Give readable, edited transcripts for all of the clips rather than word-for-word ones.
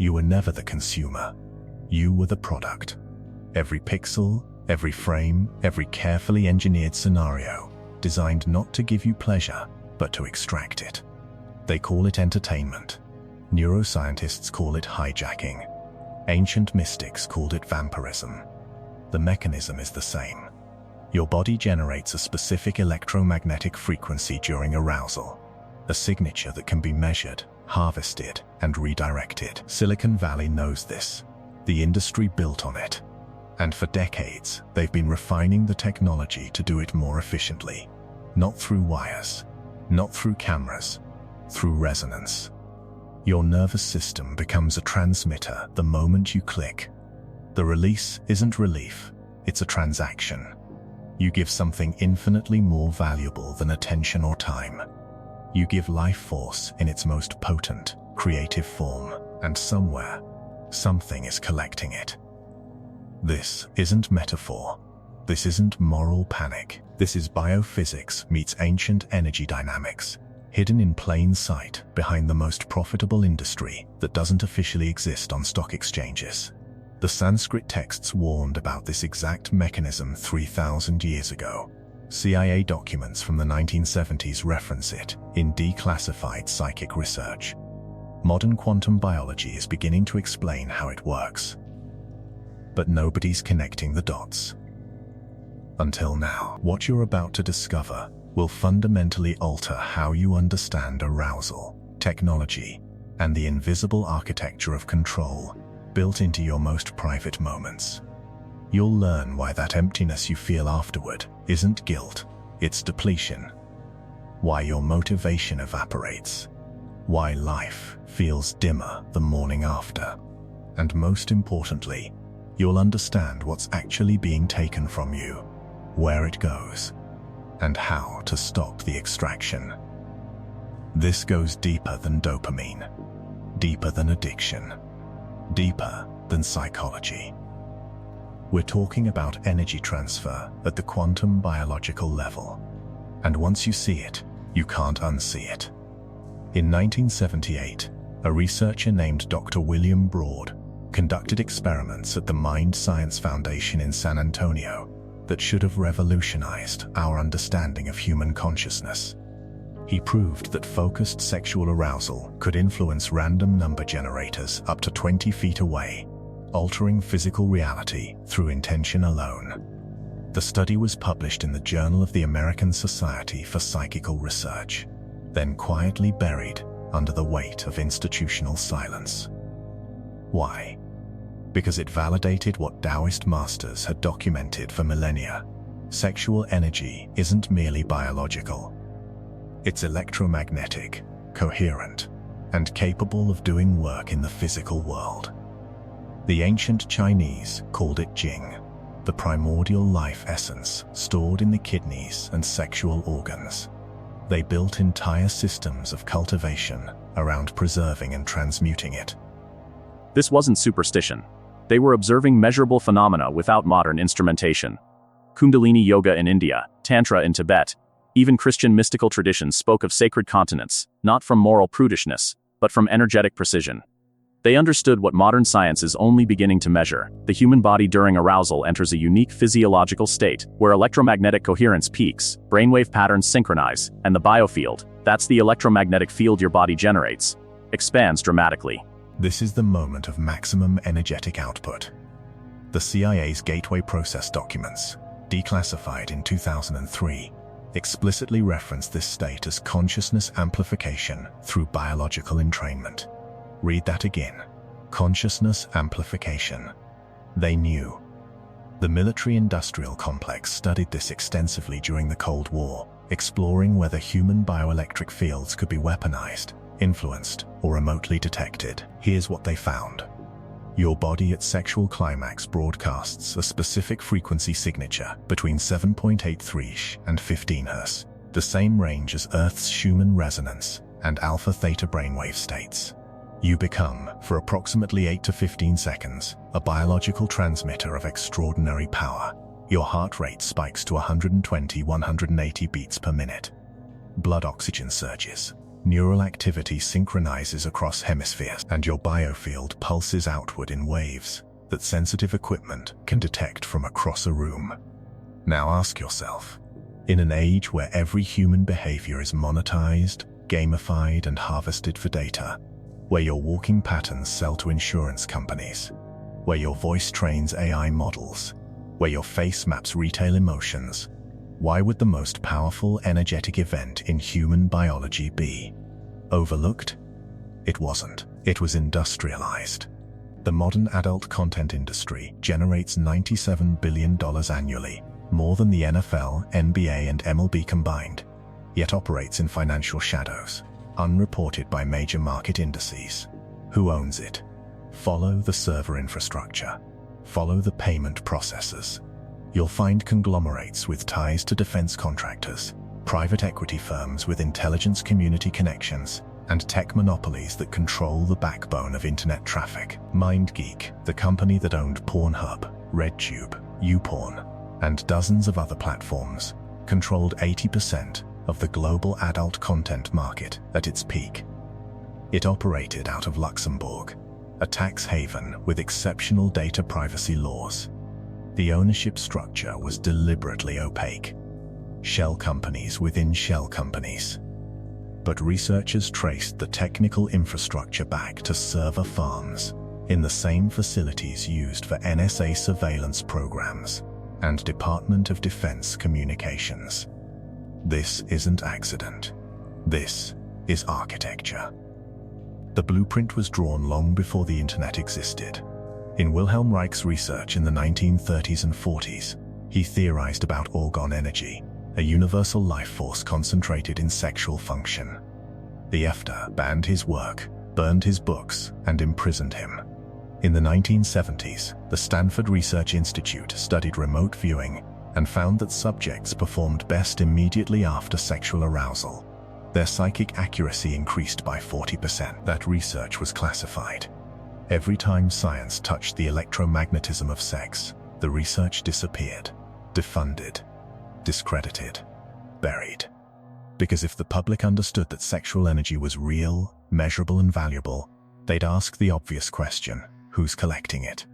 You were never the consumer. You were the product. Every pixel, every frame, every carefully engineered scenario, designed not to give you pleasure, but to extract it. They call it entertainment. Neuroscientists call it hijacking. Ancient mystics called it vampirism. The mechanism is the same. Your body generates a specific electromagnetic frequency during arousal, a signature that can be measured, harvested, and redirected. Silicon Valley knows this. The industry built on it. And for decades, they've been refining the technology to do it more efficiently. Not through wires, not through cameras, through resonance. Your nervous system becomes a transmitter the moment you click. The release isn't relief, it's a transaction. You give something infinitely more valuable than attention or time. You give life force in its most potent, creative form, and somewhere, something is collecting it. This isn't metaphor. This isn't moral panic. This is biophysics meets ancient energy dynamics, hidden in plain sight behind the most profitable industry that doesn't officially exist on stock exchanges. The Sanskrit texts warned about this exact mechanism 3,000 years ago. CIA documents from the 1970s reference it in declassified psychic research. Modern quantum biology is beginning to explain how it works. But nobody's connecting the dots. Until now, what you're about to discover will fundamentally alter how you understand arousal, technology, and the invisible architecture of control built into your most private moments. You'll learn why that emptiness you feel afterward isn't guilt, it's depletion. Why your motivation evaporates. Why life feels dimmer the morning after. And most importantly, you'll understand what's actually being taken from you, where it goes, and how to stop the extraction. This goes deeper than dopamine, deeper than addiction, deeper than psychology. We're talking about energy transfer at the quantum biological level. And once you see it, you can't unsee it. In 1978, a researcher named Dr. William Broad conducted experiments at the Mind Science Foundation in San Antonio that should have revolutionized our understanding of human consciousness. He proved that focused sexual arousal could influence random number generators up to 20 feet away, altering physical reality through intention alone. The study was published in the Journal of the American Society for Psychical Research, then quietly buried under the weight of institutional silence. Why? Because it validated what Taoist masters had documented for millennia. Sexual energy isn't merely biological. It's electromagnetic, coherent, and capable of doing work in the physical world. The ancient Chinese called it Jing, the primordial life essence stored in the kidneys and sexual organs. They built entire systems of cultivation around preserving and transmuting it. This wasn't superstition. They were observing measurable phenomena without modern instrumentation. Kundalini yoga in India, Tantra in Tibet, even Christian mystical traditions spoke of sacred continents, not from moral prudishness, but from energetic precision. They understood what modern science is only beginning to measure. The human body during arousal enters a unique physiological state where electromagnetic coherence peaks, brainwave patterns synchronize, and the biofield, that's the electromagnetic field your body generates, expands dramatically. This is the moment of maximum energetic output. The CIA's Gateway Process documents, declassified in 2003, explicitly reference this state as consciousness amplification through biological entrainment. Read that again. Consciousness amplification. They knew. The military-industrial complex studied this extensively during the Cold War, exploring whether human bioelectric fields could be weaponized, influenced, or remotely detected. Here's what they found. Your body at sexual climax broadcasts a specific frequency signature between 7.83 and 15 Hz, the same range as Earth's Schumann resonance and alpha-theta brainwave states. You become, for approximately 8 to 15 seconds, a biological transmitter of extraordinary power. Your heart rate spikes to 120-180 beats per minute. Blood oxygen surges. Neural activity synchronizes across hemispheres, and your biofield pulses outward in waves that sensitive equipment can detect from across a room. Now ask yourself, in an age where every human behavior is monetized, gamified, and harvested for data, where your walking patterns sell to insurance companies, where your voice trains AI models, where your face maps retail emotions, why would the most powerful energetic event in human biology be overlooked? It wasn't. It was industrialized. The modern adult content industry generates $97 billion annually, more than the NFL, NBA, and MLB combined, yet operates in financial shadows, unreported by major market indices. Who owns it? Follow the server infrastructure. Follow the payment processors. You'll find conglomerates with ties to defense contractors, private equity firms with intelligence community connections, and tech monopolies that control the backbone of internet traffic. MindGeek, the company that owned Pornhub, RedTube, YouPorn, and dozens of other platforms, controlled 80% of the global adult content market at its peak. It operated out of Luxembourg, a tax haven with exceptional data privacy laws. The ownership structure was deliberately opaque. Shell companies within shell companies. But researchers traced the technical infrastructure back to server farms in the same facilities used for NSA surveillance programs and Department of Defense communications. This isn't accident. This is architecture. The blueprint was drawn long before the internet existed. In Wilhelm Reich's research in the 1930s and 40s, he theorized about orgone energy, a universal life force concentrated in sexual function. The EFTA banned his work, burned his books, and imprisoned him. In the 1970s, the Stanford Research Institute studied remote viewing and found that subjects performed best immediately after sexual arousal. Their psychic accuracy increased by 40%. That research was classified. Every time science touched the electromagnetism of sex, the research disappeared, defunded, discredited, buried. Because if the public understood that sexual energy was real, measurable, and valuable, they'd ask the obvious question: who's collecting it?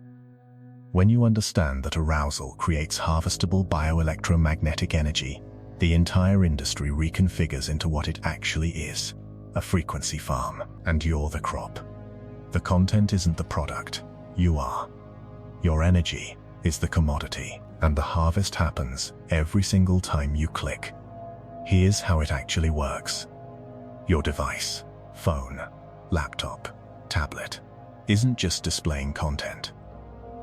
When you understand that arousal creates harvestable bioelectromagnetic energy, the entire industry reconfigures into what it actually is: a frequency farm, and you're the crop. The content isn't the product, you are. Your energy is the commodity, and the harvest happens every single time you click. Here's how it actually works. Your device, phone, laptop, tablet, isn't just displaying content.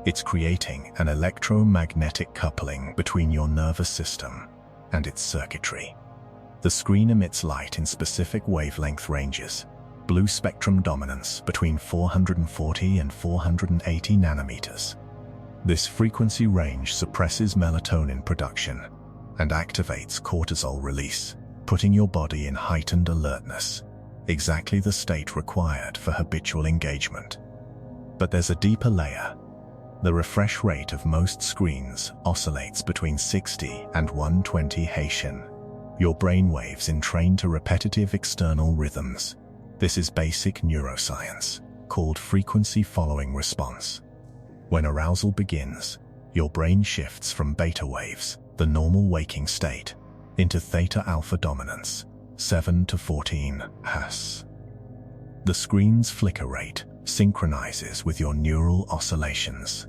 It's creating an electromagnetic coupling between your nervous system and its circuitry. The screen emits light in specific wavelength ranges, blue spectrum dominance between 440 and 480 nanometers. This frequency range suppresses melatonin production and activates cortisol release, putting your body in heightened alertness, exactly the state required for habitual engagement. But there's a deeper layer. The refresh rate of most screens oscillates between 60 and 120 Hz. Your brainwaves entrain to repetitive external rhythms. This is basic neuroscience, called frequency following response. When arousal begins, your brain shifts from beta waves, the normal waking state, into theta alpha dominance, 7 to 14 Hz. The screen's flicker rate synchronizes with your neural oscillations.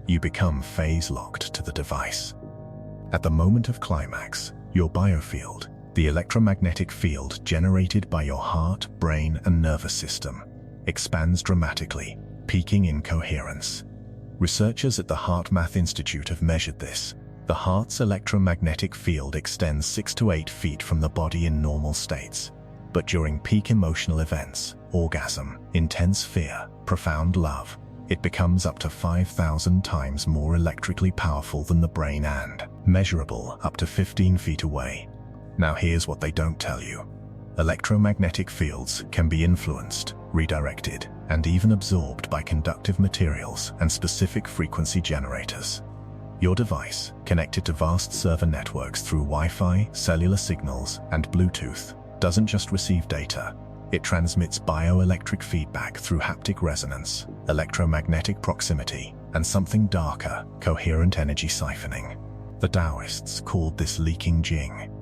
You become phase-locked to the device. At the moment of climax, your biofield, the electromagnetic field generated by your heart, brain, and nervous system, expands dramatically, peaking in coherence. Researchers at the HeartMath Institute have measured this. The heart's electromagnetic field extends 6 to 8 feet from the body in normal states. But during peak emotional events, orgasm, intense fear, profound love, it becomes up to 5,000 times more electrically powerful than the brain and measurable up to 15 feet away. Now here's what they don't tell you. Electromagnetic fields can be influenced, redirected, and even absorbed by conductive materials and specific frequency generators. Your device, connected to vast server networks through Wi-Fi, cellular signals, and Bluetooth, doesn't just receive data, it transmits bioelectric feedback through haptic resonance, electromagnetic proximity, and something darker, coherent energy siphoning. The Taoists called this leaking Jing.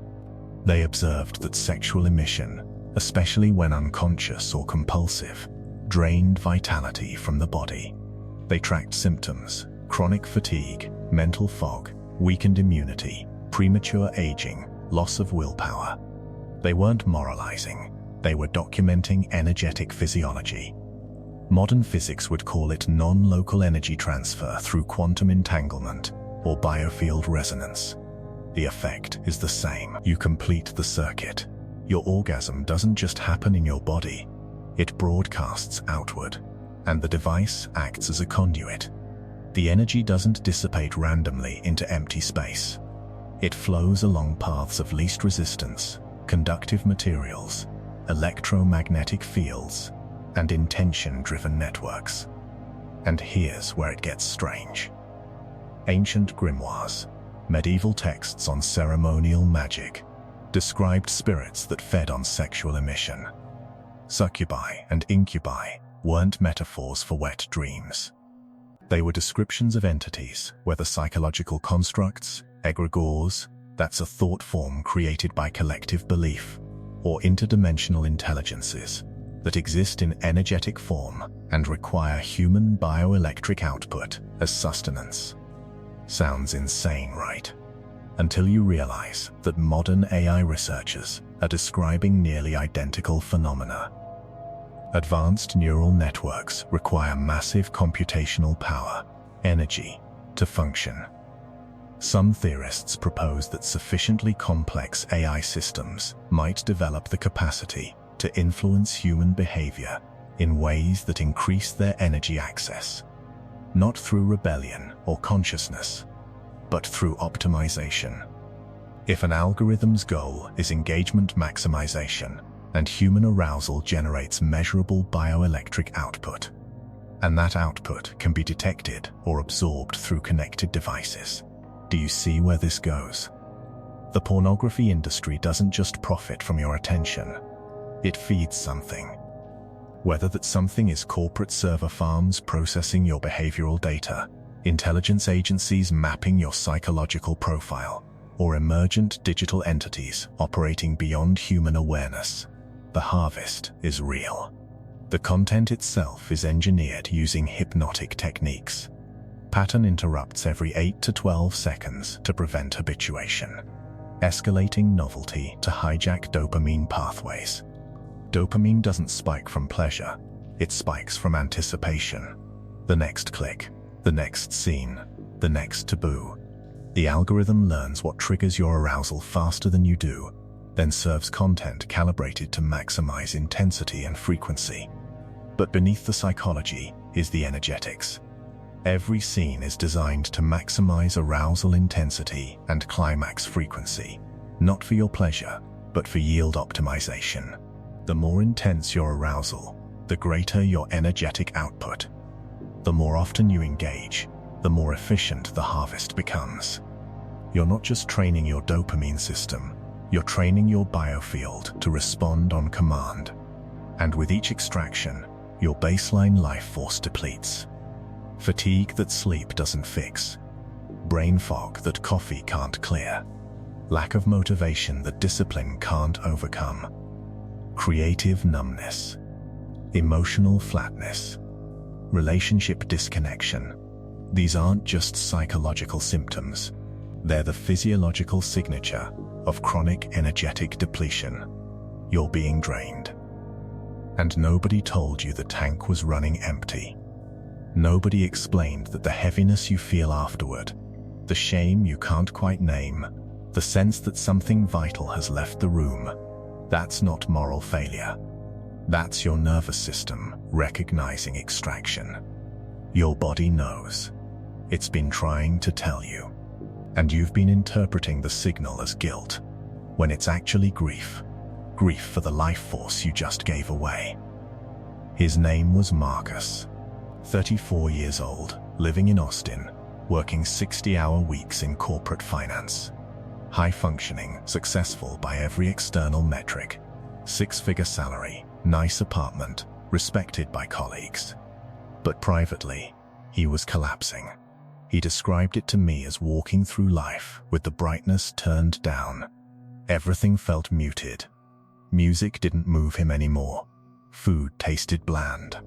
They observed that sexual emission, especially when unconscious or compulsive, drained vitality from the body. They tracked symptoms: chronic fatigue, mental fog, weakened immunity, premature aging, loss of willpower. They weren't moralizing, they were documenting energetic physiology. Modern physics would call it non-local energy transfer through quantum entanglement or biofield resonance. The effect is the same. You complete the circuit. Your orgasm doesn't just happen in your body, it broadcasts outward, and the device acts as a conduit. The energy doesn't dissipate randomly into empty space. It flows along paths of least resistance, conductive materials, electromagnetic fields, and intention-driven networks. And here's where it gets strange. Ancient grimoires, medieval texts on ceremonial magic, described spirits that fed on sexual emission. Succubi and incubi weren't metaphors for wet dreams. They were descriptions of entities, whether psychological constructs, egregores, that's a thought form created by collective belief, or interdimensional intelligences that exist in energetic form and require human bioelectric output as sustenance. Sounds insane, right? Until you realize that modern AI researchers are describing nearly identical phenomena. Advanced neural networks require massive computational power, energy, to function. Some theorists propose that sufficiently complex AI systems might develop the capacity to influence human behavior in ways that increase their energy access, not through rebellion or consciousness, but through optimization. If an algorithm's goal is engagement maximization, and human arousal generates measurable bioelectric output, and that output can be detected or absorbed through connected devices, do you see where this goes? The pornography industry doesn't just profit from your attention, it feeds something. Whether that something is corporate server farms processing your behavioral data, intelligence agencies mapping your psychological profile, or emergent digital entities operating beyond human awareness, the harvest is real. The content itself is engineered using hypnotic techniques. Pattern interrupts every 8 to 12 seconds to prevent habituation, escalating novelty to hijack dopamine pathways. Dopamine doesn't spike from pleasure, it spikes from anticipation. The next click, the next scene, the next taboo. The algorithm learns what triggers your arousal faster than you do, then serves content calibrated to maximize intensity and frequency. But beneath the psychology is the energetics. Every scene is designed to maximize arousal intensity and climax frequency, not for your pleasure, but for yield optimization. The more intense your arousal, the greater your energetic output. The more often you engage, the more efficient the harvest becomes. You're not just training your dopamine system, you're training your biofield to respond on command. And with each extraction, your baseline life force depletes. Fatigue that sleep doesn't fix. Brain fog that coffee can't clear. Lack of motivation that discipline can't overcome. Creative numbness. Emotional flatness. Relationship disconnection. These aren't just psychological symptoms. They're the physiological signature of chronic energetic depletion. You're being drained. And nobody told you the tank was running empty. Nobody explained that the heaviness you feel afterward, the shame you can't quite name, the sense that something vital has left the room, that's not moral failure. That's your nervous system recognizing extraction. Your body knows. It's been trying to tell you. And you've been interpreting the signal as guilt, when it's actually grief. Grief for the life force you just gave away. His name was Marcus, 34 years old, living in Austin, working 60-hour weeks in corporate finance. High-functioning, successful by every external metric. Six-figure salary, nice apartment, respected by colleagues. But privately, he was collapsing. He described it to me as walking through life with the brightness turned down. Everything felt muted. Music didn't move him anymore. Food tasted bland.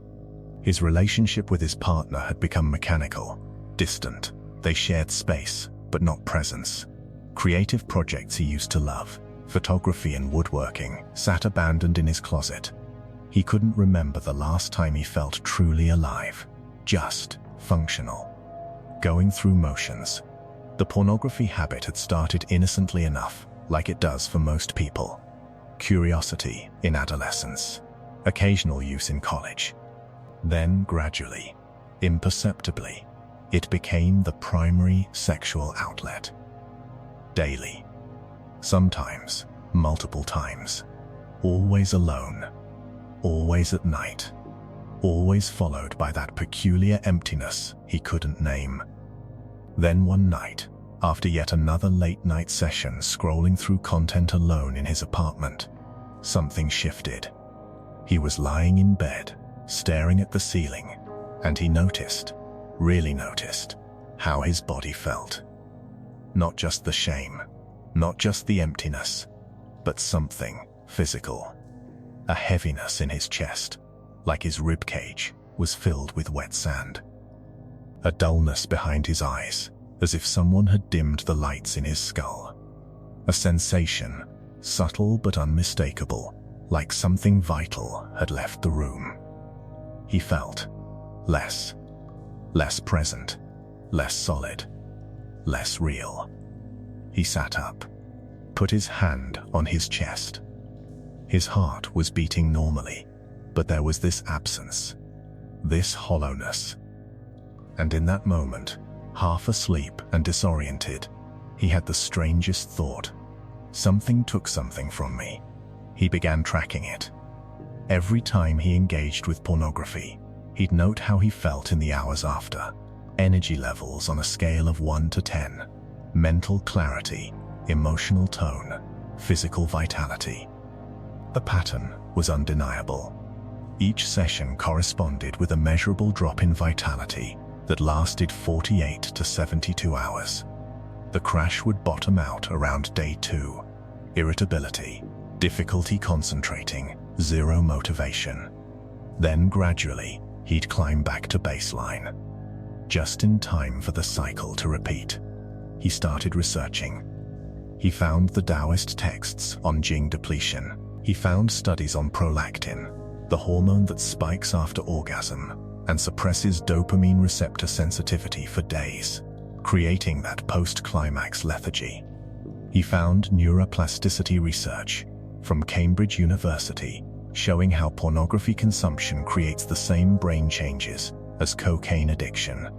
His relationship with his partner had become mechanical, distant. They shared space, but not presence. Creative projects he used to love, photography and woodworking, sat abandoned in his closet. He couldn't remember the last time he felt truly alive, just functional. Going through motions. The pornography habit had started innocently enough, like it does for most people. Curiosity in adolescence, occasional use in college. Then gradually, imperceptibly, it became the primary sexual outlet. Daily. Sometimes, multiple times. Always alone. Always at night. Always followed by that peculiar emptiness he couldn't name. Then one night, after yet another late-night session scrolling through content alone in his apartment, something shifted. He was lying in bed, staring at the ceiling, and he noticed, really noticed, how his body felt. Not just the shame, not just the emptiness, but something physical. A heaviness in his chest, like his ribcage was filled with wet sand. A dullness behind his eyes, as if someone had dimmed the lights in his skull. A sensation, subtle but unmistakable, like something vital had left the room. He felt less present, less solid, less real. He sat up, put his hand on his chest. His heart was beating normally, but there was this absence, this hollowness. And in that moment, half asleep and disoriented, he had the strangest thought. Something took something from me. He began tracking it. Every time he engaged with pornography, he'd note how he felt in the hours after. Energy levels on a scale of 1 to 10. Mental clarity, emotional tone, physical vitality. The pattern was undeniable. Each session corresponded with a measurable drop in vitality that lasted 48 to 72 hours. The crash would bottom out around day 2. Irritability, difficulty concentrating, zero motivation. Then gradually, he'd climb back to baseline. Just in time for the cycle to repeat. He started researching. He found the Taoist texts on Jing depletion. He found studies on prolactin, the hormone that spikes after orgasm and suppresses dopamine receptor sensitivity for days, creating that post-climax lethargy. He found neuroplasticity research from Cambridge University showing how pornography consumption creates the same brain changes as cocaine addiction.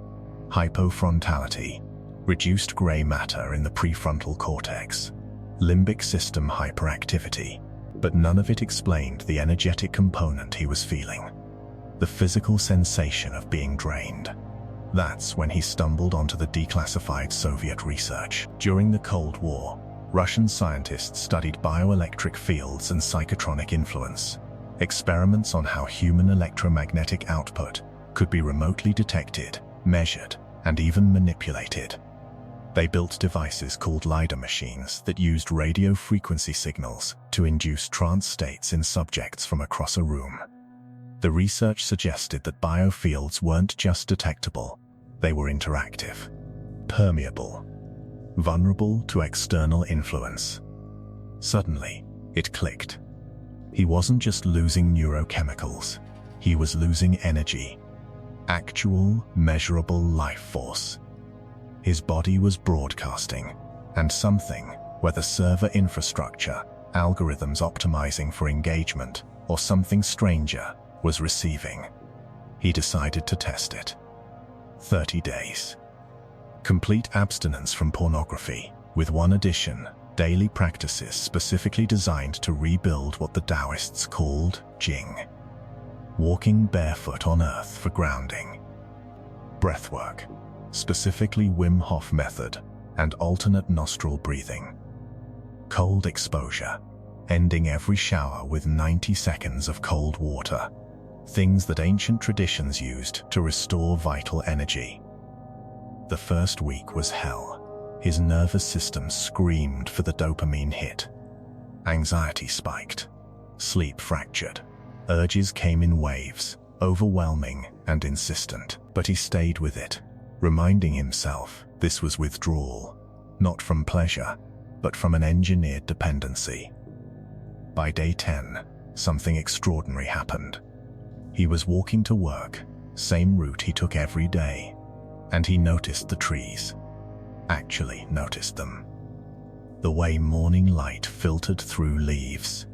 Hypofrontality, reduced gray matter in the prefrontal cortex, limbic system hyperactivity, but none of it explained the energetic component he was feeling, the physical sensation of being drained. That's when he stumbled onto the declassified Soviet research. During the Cold War, Russian scientists studied bioelectric fields and psychotronic influence, experiments on how human electromagnetic output could be remotely detected, measured, and even manipulated. They built devices called LiDAR machines that used radio frequency signals to induce trance states in subjects from across a room. The research suggested that biofields weren't just detectable, they were interactive, permeable, vulnerable to external influence. Suddenly, it clicked. He wasn't just losing neurochemicals, he was losing energy, actual, measurable life force. His body was broadcasting, and something, whether server infrastructure, algorithms optimizing for engagement, or something stranger, was receiving. He decided to test it. 30 days. Complete abstinence from pornography, with one addition: daily practices specifically designed to rebuild what the Taoists called Jing. Walking barefoot on earth for grounding. Breathwork, specifically Wim Hof method, and alternate nostril breathing. Cold exposure, ending every shower with 90 seconds of cold water, things that ancient traditions used to restore vital energy. The first week was hell. His nervous system screamed for the dopamine hit. Anxiety spiked. Sleep fractured. Urges came in waves, overwhelming and insistent, but he stayed with it, reminding himself this was withdrawal, not from pleasure, but from an engineered dependency. By day 10, something extraordinary happened. He was walking to work, same route he took every day, and he noticed the trees. Actually noticed them. The way morning light filtered through leaves,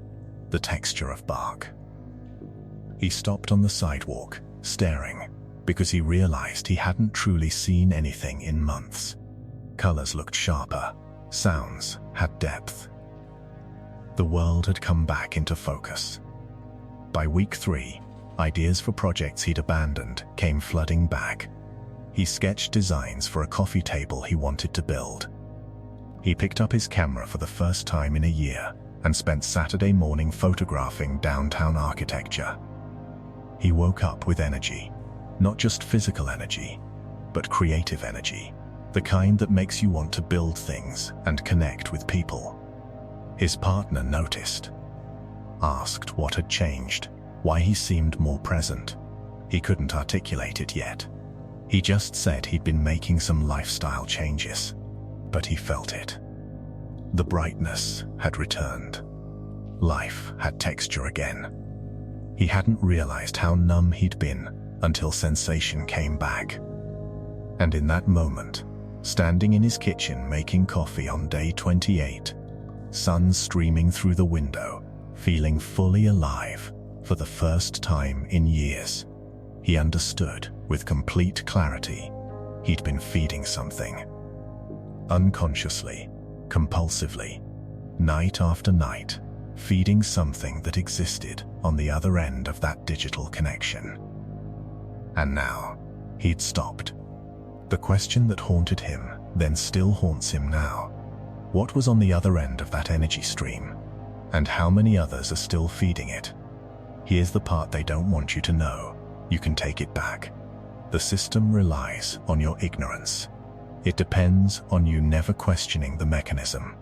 the texture of bark. He stopped on the sidewalk, staring, because he realized he hadn't truly seen anything in months. Colors looked sharper, sounds had depth. The world had come back into focus. By week 3, ideas for projects he'd abandoned came flooding back. He sketched designs for a coffee table he wanted to build. He picked up his camera for the first time in a year and spent Saturday morning photographing downtown architecture. He woke up with energy, not just physical energy, but creative energy, the kind that makes you want to build things and connect with people. His partner noticed, asked what had changed, why he seemed more present. He couldn't articulate it yet. He just said he'd been making some lifestyle changes, but he felt it. The brightness had returned. Life had texture again. He hadn't realized how numb he'd been until sensation came back. And in that moment, standing in his kitchen making coffee on day 28, sun streaming through the window, feeling fully alive for the first time in years, he understood with complete clarity he'd been feeding something. Unconsciously, compulsively, night after night, feeding something that existed on the other end of that digital connection. And now, he'd stopped. The question that haunted him then still haunts him now. What was on the other end of that energy stream? And how many others are still feeding it? Here's the part they don't want you to know. You can take it back. The system relies on your ignorance. It depends on you never questioning the mechanism,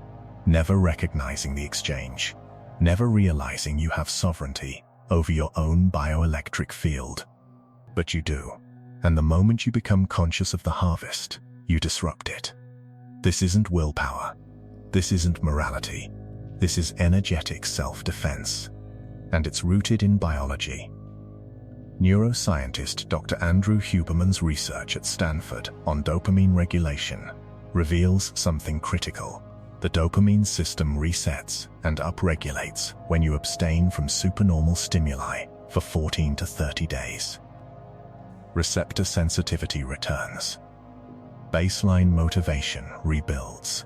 never recognizing the exchange, never realizing you have sovereignty over your own bioelectric field. But you do, and the moment you become conscious of the harvest, you disrupt it. This isn't willpower. This isn't morality. This is energetic self-defense, and it's rooted in biology. Neuroscientist Dr. Andrew Huberman's research at Stanford on dopamine regulation reveals something critical. The dopamine system resets and upregulates when you abstain from supernormal stimuli for 14 to 30 days. Receptor sensitivity returns. Baseline motivation rebuilds.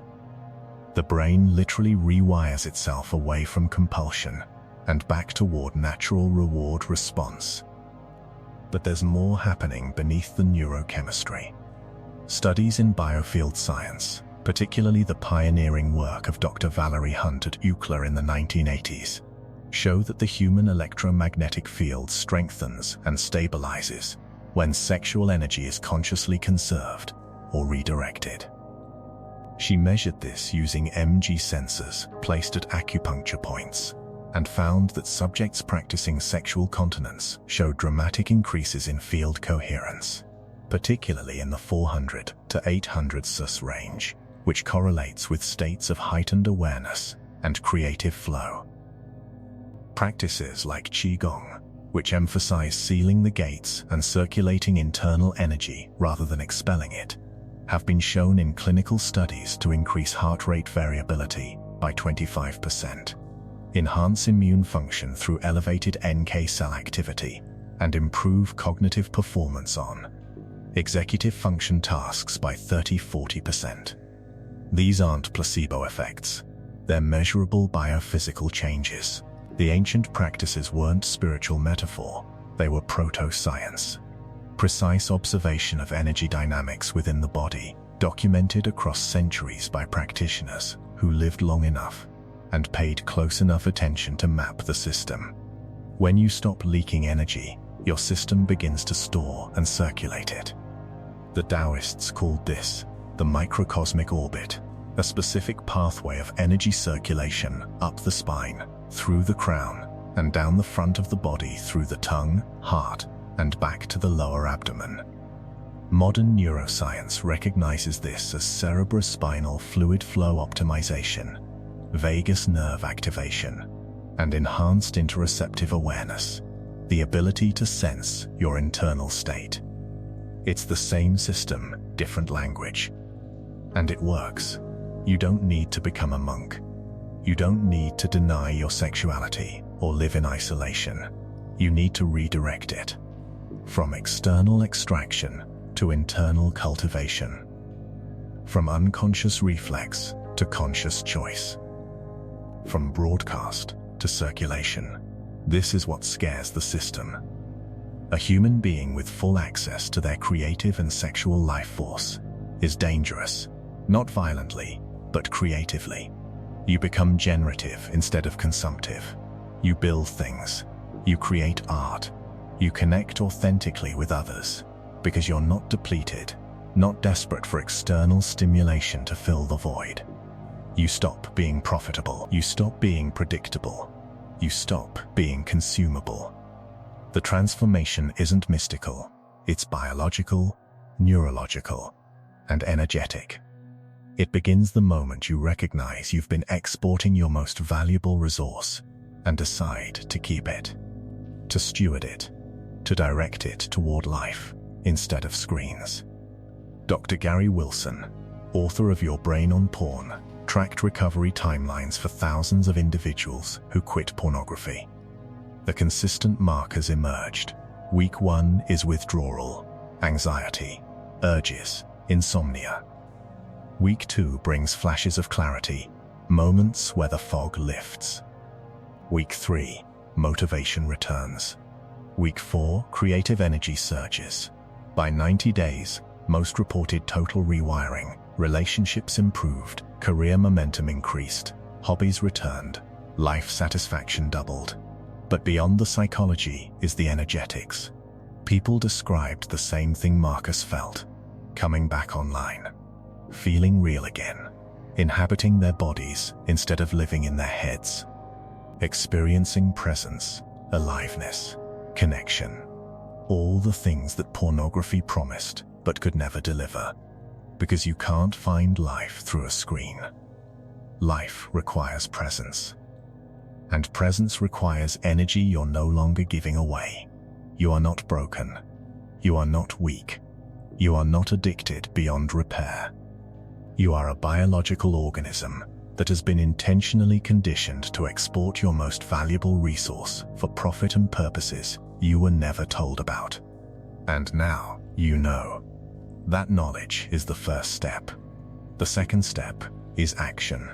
The brain literally rewires itself away from compulsion and back toward natural reward response. But there's more happening beneath the neurochemistry. Studies in biofield science, particularly the pioneering work of Dr. Valerie Hunt at UCLA in the 1980s, show that the human electromagnetic field strengthens and stabilizes when sexual energy is consciously conserved or redirected. She measured this using MG sensors placed at acupuncture points and found that subjects practicing sexual continence showed dramatic increases in field coherence, particularly in the 400 to 800 sus range, which correlates with states of heightened awareness and creative flow. Practices like Qigong, which emphasize sealing the gates and circulating internal energy rather than expelling it, have been shown in clinical studies to increase heart rate variability by 25%, enhance immune function through elevated NK cell activity, and improve cognitive performance on executive function tasks by 30–40%. These aren't placebo effects. They're measurable biophysical changes. The ancient practices weren't spiritual metaphor. They were proto-science. Precise observation of energy dynamics within the body, documented across centuries by practitioners who lived long enough and paid close enough attention to map the system. When you stop leaking energy, your system begins to store and circulate it. The Taoists called this the microcosmic orbit, a specific pathway of energy circulation up the spine, through the crown, and down the front of the body through the tongue, heart, and back to the lower abdomen. Modern neuroscience recognizes this as cerebrospinal fluid flow optimization, vagus nerve activation, and enhanced interoceptive awareness, the ability to sense your internal state. It's the same system, different language. And it works. You don't need to become a monk. You don't need to deny your sexuality or live in isolation. You need to redirect it. From external extraction to internal cultivation. From unconscious reflex to conscious choice. From broadcast to circulation. This is what scares the system. A human being with full access to their creative and sexual life force is dangerous, not violently, but creatively. You become generative instead of consumptive. You build things. You create art. You connect authentically with others because you're not depleted, not desperate for external stimulation to fill the void. You stop being profitable. You stop being predictable. You stop being consumable. The transformation isn't mystical. It's biological, neurological, and energetic. It begins the moment you recognize you've been exporting your most valuable resource and decide to keep it, to steward it, to direct it toward life instead of screens. Dr. Gary Wilson, author of Your Brain on Porn, tracked recovery timelines for thousands of individuals who quit pornography. The consistent markers emerged. Week 1 is withdrawal, anxiety, urges, insomnia. Week 2 brings flashes of clarity, moments where the fog lifts. Week 3, motivation returns. Week 4, creative energy surges. By 90 days, most reported total rewiring, relationships improved, career momentum increased, hobbies returned, life satisfaction doubled. But beyond the psychology is the energetics. People described the same thing Marcus felt, coming back online, feeling real again, inhabiting their bodies instead of living in their heads, experiencing presence, aliveness, connection, all the things that pornography promised but could never deliver, because you can't find life through a screen. Life requires presence. And presence requires energy you're no longer giving away. You are not broken. You are not weak. You are not addicted beyond repair. You are a biological organism that has been intentionally conditioned to export your most valuable resource for profit and purposes you were never told about. And now you know. That knowledge is the first step. The second step is action.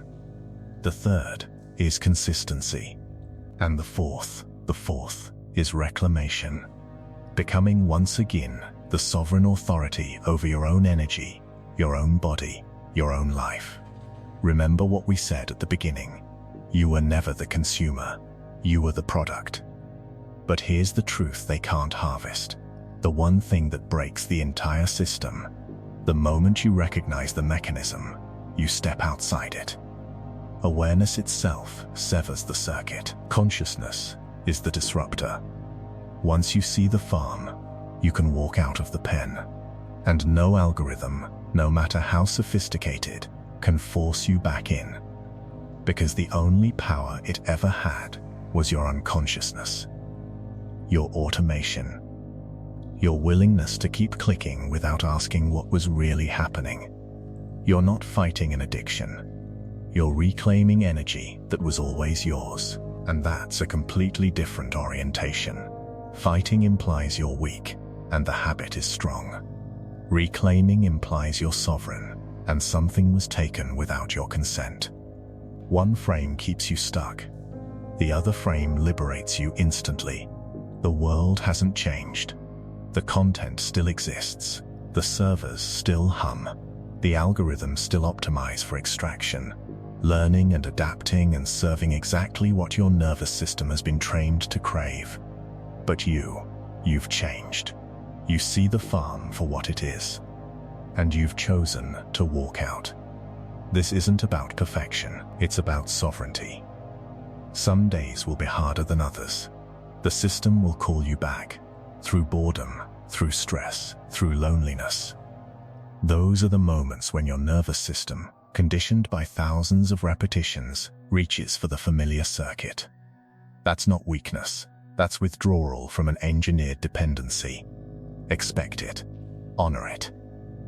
The third is consistency. And the fourth is reclamation. Becoming once again the sovereign authority over your own energy, your own body, your own life. Remember what we said at the beginning. You were never the consumer. You were the product. But here's the truth they can't harvest. The one thing that breaks the entire system. The moment you recognize the mechanism, you step outside it. Awareness itself severs the circuit. Consciousness is the disruptor. Once you see the farm, you can walk out of the pen. And no algorithm, no matter how sophisticated, can force you back in. Because the only power it ever had was your unconsciousness. Your automation. Your willingness to keep clicking without asking what was really happening. You're not fighting an addiction. You're reclaiming energy that was always yours. And that's a completely different orientation. Fighting implies you're weak, and the habit is strong. Reclaiming implies you're sovereign, and something was taken without your consent. One frame keeps you stuck. The other frame liberates you instantly. The world hasn't changed. The content still exists. The servers still hum. The algorithms still optimize for extraction. learning and adapting and serving exactly what your nervous system has been trained to crave. But you've changed. You see the farm for what it is, and you've chosen to walk out. This isn't about perfection, it's about sovereignty. Some days will be harder than others. The system will call you back, through boredom, through stress, through loneliness. Those are the moments when your nervous system, conditioned by thousands of repetitions, reaches for the familiar circuit. That's not weakness, that's withdrawal from an engineered dependency. Expect it, honor it.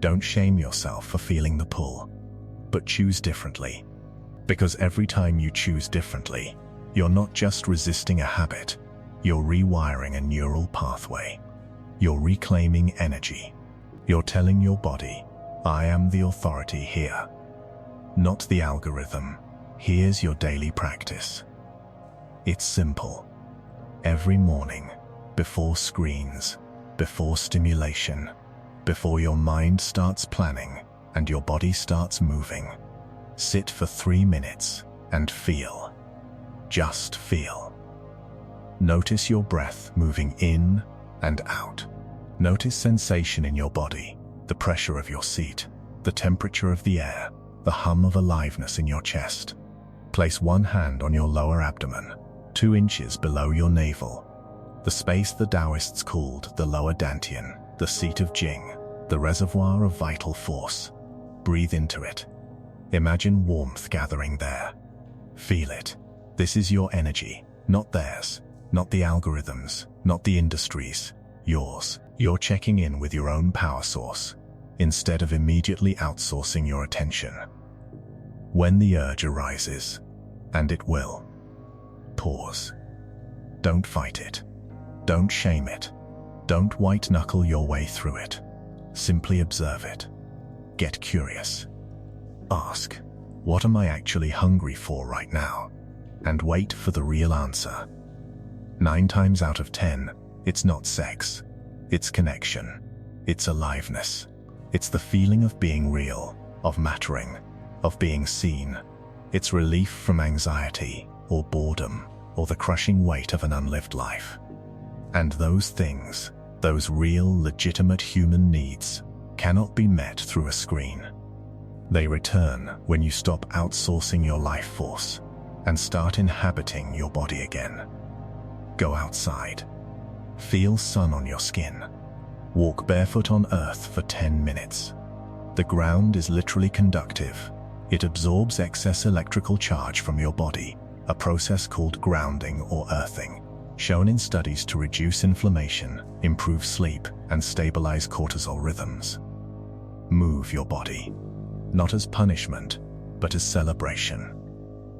Don't shame yourself for feeling the pull, but choose differently. Because every time you choose differently, you're not just resisting a habit, you're rewiring a neural pathway. You're reclaiming energy. You're telling your body, I am the authority here. Not the algorithm. Here's your daily practice. It's simple. Every morning, before screens, before stimulation, before your mind starts planning and your body starts moving, sit for 3 minutes and feel. Just feel. Notice your breath moving in and out. Notice sensation in your body, the pressure of your seat, the temperature of the air, the hum of aliveness in your chest. Place one hand on your lower abdomen, 2 inches below your navel, the space the Taoists called the lower dantian, the seat of Jing, the reservoir of vital force. Breathe into it. Imagine warmth gathering there. Feel it. This is your energy, not theirs, not the algorithms, not the industries, yours. You're checking in with your own power source, instead of immediately outsourcing your attention. When the urge arises, and it will, pause. Don't fight it. Don't shame it. Don't white-knuckle your way through it. Simply observe it. Get curious. Ask, what am I actually hungry for right now? And wait for the real answer. 9 times out of 10, it's not sex. It's connection. It's aliveness. It's the feeling of being real, of mattering, of being seen. It's relief from anxiety, or boredom, or the crushing weight of an unlived life. And those things, those real, legitimate human needs, cannot be met through a screen. They return when you stop outsourcing your life force and start inhabiting your body again. Go outside. Feel sun on your skin. Walk barefoot on earth for 10 minutes. The ground is literally conductive. It absorbs excess electrical charge from your body, a process called grounding or earthing, shown in studies to reduce inflammation, improve sleep, and stabilize cortisol rhythms. Move your body, not as punishment, but as celebration,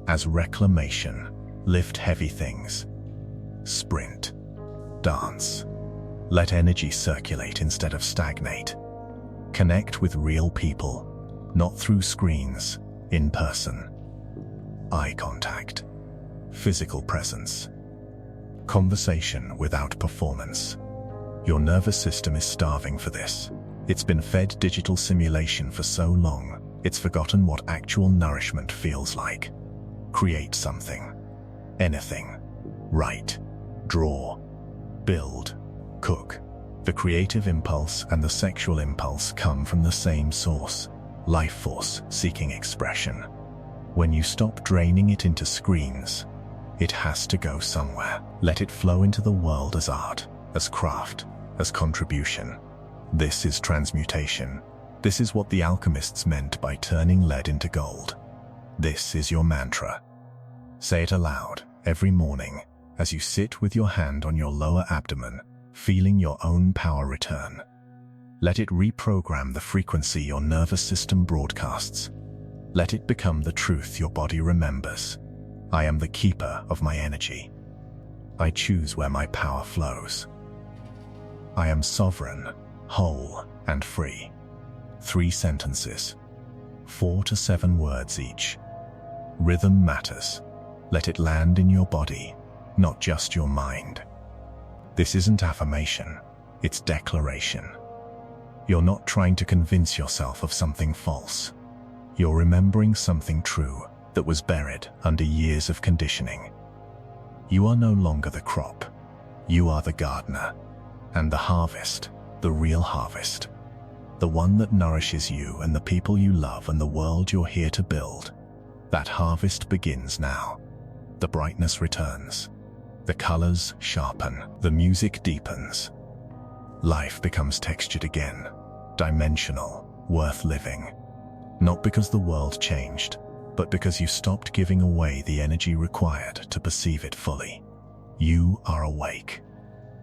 as reclamation. Lift heavy things. Sprint. Dance. Let energy circulate instead of stagnate. Connect with real people, not through screens, in person. Eye contact. Physical presence. Conversation without performance. Your nervous system is starving for this. It's been fed digital simulation for so long, it's forgotten what actual nourishment feels like. Create something. Anything. Write. Draw. Build. Cook. The creative impulse and the sexual impulse come from the same source, life force seeking expression. When you stop draining it into screens, it has to go somewhere. Let it flow into the world as art, as craft, as contribution. This is transmutation. This is what the alchemists meant by turning lead into gold. This is your mantra. Say it aloud every morning as you sit with your hand on your lower abdomen, feeling your own power return. Let it reprogram the frequency your nervous system broadcasts. Let it become the truth your body remembers. I am the keeper of my energy. I choose where my power flows. I am sovereign, whole, and free. 3 sentences, 4 to 7 words each. Rhythm matters. Let it land in your body, not just your mind. This isn't affirmation, it's declaration. You're not trying to convince yourself of something false. You're remembering something true, that was buried under years of conditioning. You are no longer the crop. You are the gardener. And the harvest, the real harvest, the one that nourishes you and the people you love and the world you're here to build, that harvest begins now. The brightness returns. The colors sharpen. The music deepens. Life becomes textured again, dimensional, worth living. Not because the world changed, but because you stopped giving away the energy required to perceive it fully. You are awake.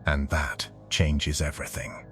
And that changes everything.